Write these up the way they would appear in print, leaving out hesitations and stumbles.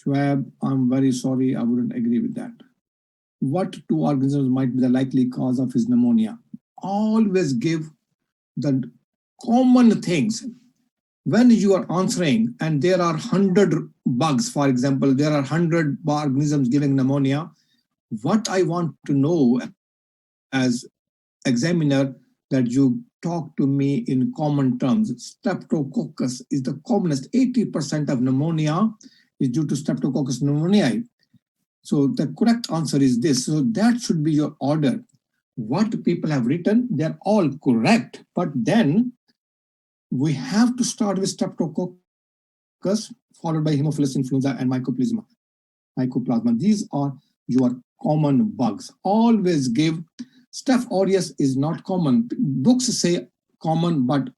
Schwab, I'm very sorry, I wouldn't agree with that. What two organisms might be the likely cause of his pneumonia? Always give the common things. When you are answering and there are 100 bugs, for example, there are 100 organisms giving pneumonia, what I want to know as examiner that you talk to me in common terms. Streptococcus is the commonest. 80% of pneumonia is due to Streptococcus pneumoniae. So the correct answer is this. So that should be your order. What people have written, they're all correct. But then we have to start with Streptococcus, followed by Haemophilus influenza and Mycoplasma. These are your common bugs. Always give. Staph aureus is not common. Books say common, but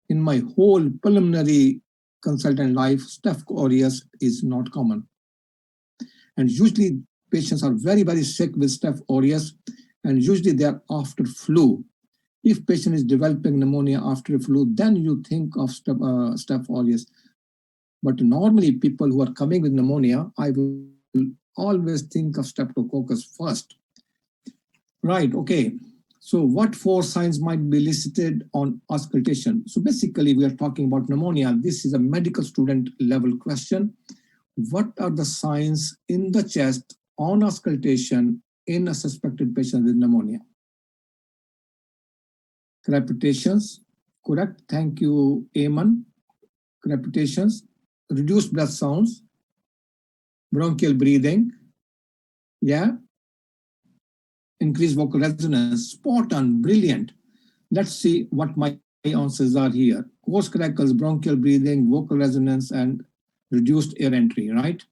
in my whole pulmonary consultant life, Staph aureus is not common. And usually patients are very, very sick with Staph aureus, and usually they are after flu. If patient is developing pneumonia after a flu, then you think of Staph aureus. But normally people who are coming with pneumonia, I will always think of Streptococcus first. Right, okay. So what four signs might be listed on auscultation? So basically we are talking about pneumonia. This is a medical student level question. What are the signs in the chest on auscultation in a suspected patient with pneumonia? Crepitations, correct. Thank you, Eamon. Crepitations, reduced breath sounds, bronchial breathing, yeah, increased vocal resonance, spot on, brilliant. Let's see what my answers are here. Coarse crackles, bronchial breathing, vocal resonance, and reduced air entry, right?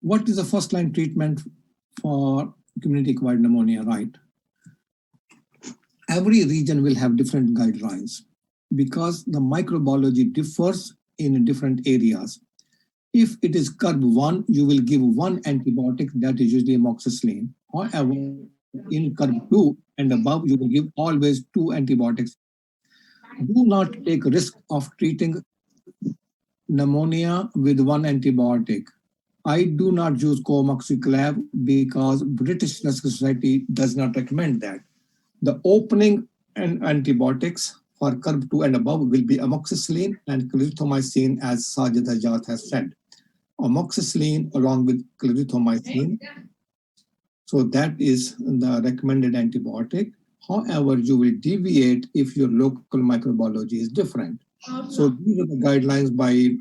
What is the first line treatment for community-acquired pneumonia, right? Every region will have different guidelines because the microbiology differs in different areas. If it is CURB1, you will give one antibiotic, that is usually amoxicillin. However, in CURB2 and above, you will give always two antibiotics. Do not take risk of treating pneumonia with one antibiotic. I do not use Comoxiclav because British Thoracic Society does not recommend that. The opening and antibiotics for CURB2 and above will be amoxicillin and clarithromycin, as Sajid Ajat has said. Amoxicillin along with clarithromycin. So that is the recommended antibiotic. However, you will deviate if your local microbiology is different. So these are the guidelines by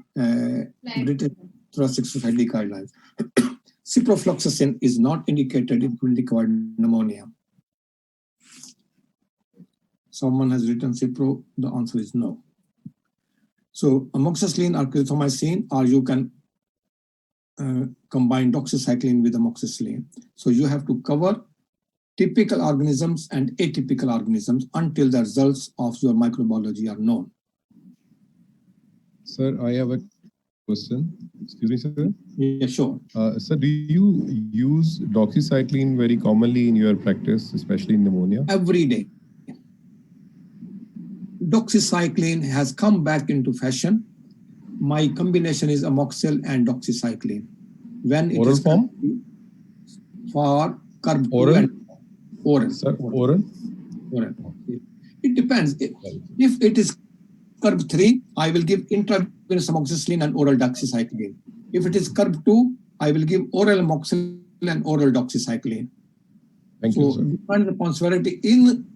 British Thoracic Society guidelines. Ciprofloxacin is not indicated in community-acquired pneumonia. Someone has written Cipro, the answer is no. So amoxicillin or clarithromycin, or you can combine doxycycline with amoxicillin. So you have to cover typical organisms and atypical organisms until the results of your microbiology are known. Sir, I have a question. Excuse me, sir. Yeah, sure. Sir, do you use doxycycline very commonly in your practice, especially in pneumonia? Every day. Doxycycline has come back into fashion. My combination is amoxil and doxycycline. When it oral is form? For CURB2 oral? And oral. Sir, oral? Oral. It depends. If it is CURB3, I will give intravenous amoxicillin and oral doxycycline. If it is CURB2, I will give oral amoxicillin and oral doxycycline. Thank you, sir. Depends upon severity. In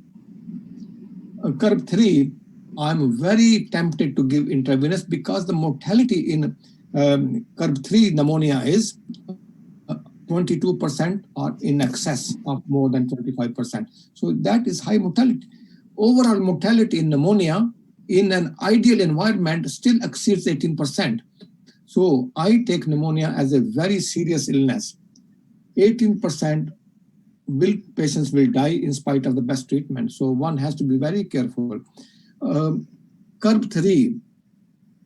CURB3, I'm very tempted to give intravenous because the mortality in CURB3 pneumonia is 22% or in excess of more than 25%. So that is high mortality. Overall mortality in pneumonia in an ideal environment still exceeds 18%. So I take pneumonia as a very serious illness. 18% patients will die in spite of the best treatment. So one has to be very careful. CURB3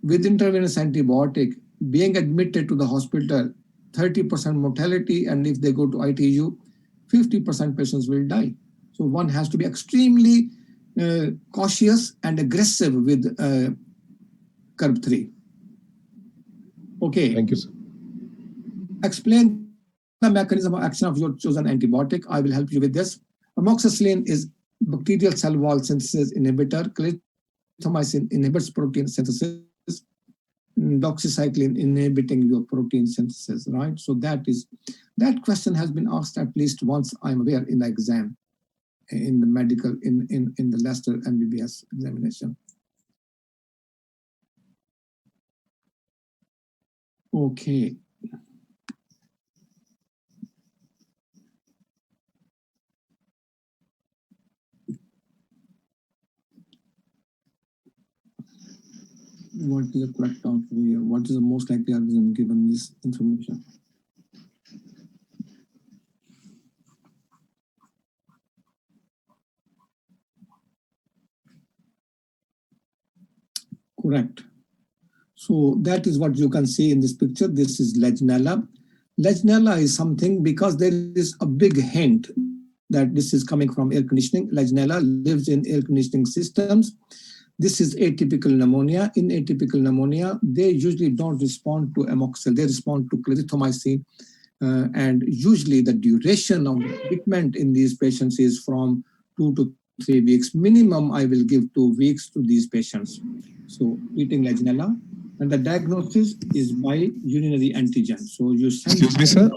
with intravenous antibiotic being admitted to the hospital, 30% mortality, and if they go to ITU, 50% patients will die. So one has to be extremely cautious and aggressive with curve 3. Okay. Thank you, sir. Explain the mechanism of action of your chosen antibiotic. I will help you with this. Amoxicillin is bacterial cell wall synthesis inhibitor. Clindamycin inhibits protein synthesis. Doxycycline inhibiting your protein synthesis, right? So that question has been asked at least once, I'm aware, in the exam, in the medical, in the Leicester MBBS examination. Okay. What is the correct answer here? What is the most likely organism given this information? Correct. So that is what you can see in this picture. This is Legionella. Legionella is something because there is a big hint that this is coming from air conditioning. Legionella lives in air conditioning systems. This is atypical pneumonia. In atypical pneumonia, they usually don't respond to amoxicillin. They respond to clarithromycin. And usually the duration of treatment in these patients is from 2 to 3 weeks. Minimum, I will give 2 weeks to these patients. So treating Legionella. And the diagnosis is by urinary antigen. So you send... Excuse me, sir.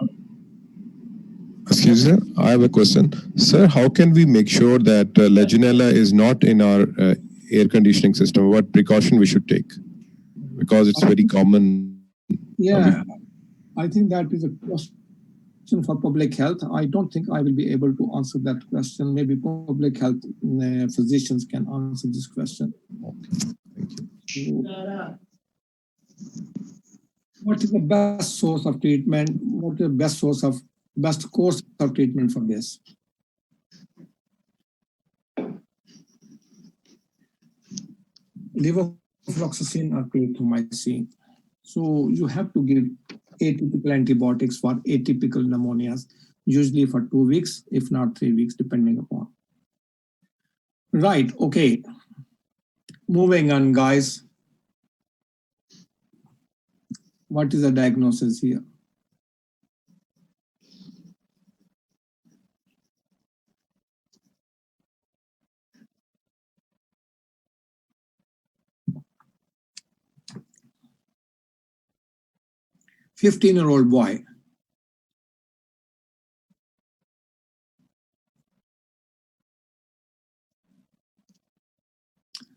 Excuse me, sir. I have a question. Sir, how can we make sure that Legionella is not in our air conditioning system? What precaution we should take? Because it's very common. Yeah, I think that is a question for public health. I don't think I will be able to answer that question. Maybe public health physicians can answer this question. Thank you. So, what is the best source of treatment? What is the best course of treatment for this? Levofloxacin or clarithromycin. So you have to give atypical antibiotics for atypical pneumonias, usually for 2 weeks, if not 3 weeks, depending upon. Right, okay. Moving on, guys. What is the diagnosis here? A 15-year-old boy.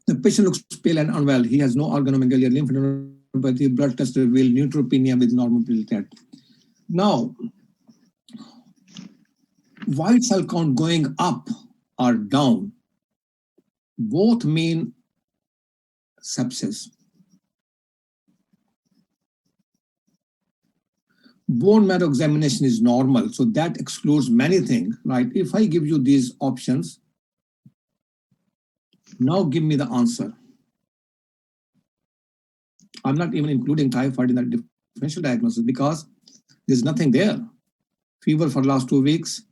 The patient looks pale and unwell. He has no organomegaly, lymphadenopathy, blood test revealed neutropenia with normal platelet. Now, white cell count going up or down both mean sepsis. Bone marrow examination is normal, so that excludes many things, right? If I give you these options, now give me the answer. I'm not even including typhoid in the differential diagnosis because there's nothing there. Fever for last 2 weeks.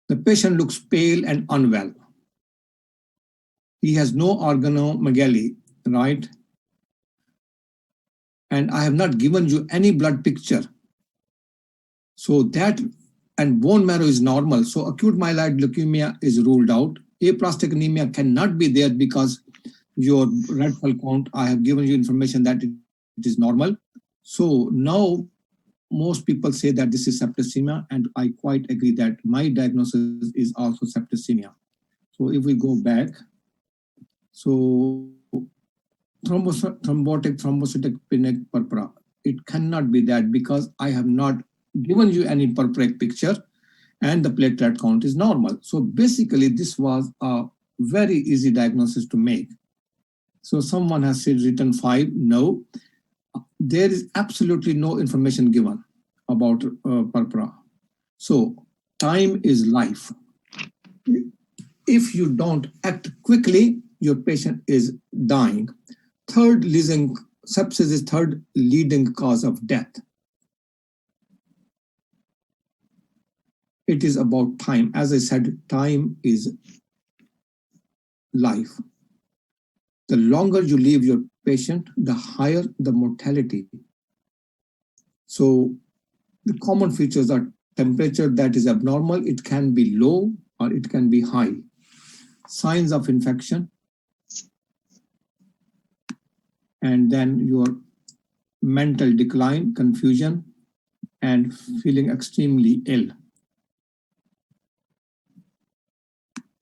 The patient looks pale and unwell. He has no organomegaly, right? And I have not given you any blood picture. So that, and bone marrow is normal. So acute myeloid leukemia is ruled out. Aplastic anemia cannot be there because your red cell count, I have given you information that it is normal. So now most people say that this is septicemia, and I quite agree that my diagnosis is also septicemia. So if we go back, so thrombotic thrombocytopenic purpura, it cannot be that because I have not given you any purpuric picture and the platelet count is normal. So basically this was a very easy diagnosis to make. So someone has said written 5, no. There is absolutely no information given about purpura. So time is life. If you don't act quickly, your patient is dying. Sepsis is third leading cause of death. It is about time. As I said, time is life. The longer you leave your patient, the higher the mortality. So the common features are temperature that is abnormal. It can be low or it can be high. Signs of infection, and then your mental decline, confusion, and feeling extremely ill.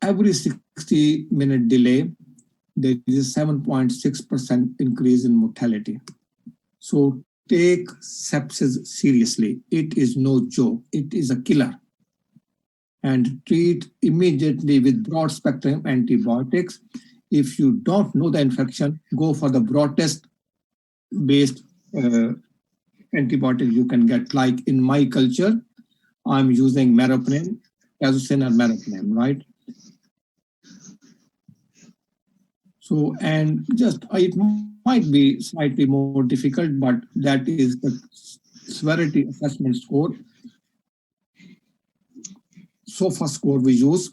Every 60-minute delay, there is a 7.6% increase in mortality. So take sepsis seriously. It is no joke. It is a killer. And treat immediately with broad spectrum antibiotics. If you don't know the infection, go for the broadest based antibiotic you can get. Like in my culture, I'm using meropenem, azosin or meropenem, right? So, and just it might be slightly more difficult, but that is the severity assessment score. SOFA score we use.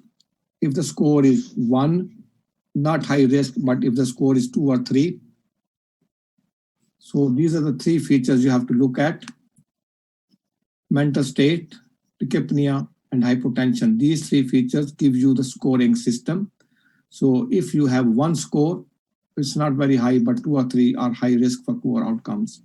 If the score is 1, not high risk, but if the score is 2 or 3. So these are the 3 features you have to look at: mental state, tachypnea, and hypotension. These 3 features give you the scoring system. So if you have 1 score, it's not very high, but 2 or 3 are high risk for poor outcomes.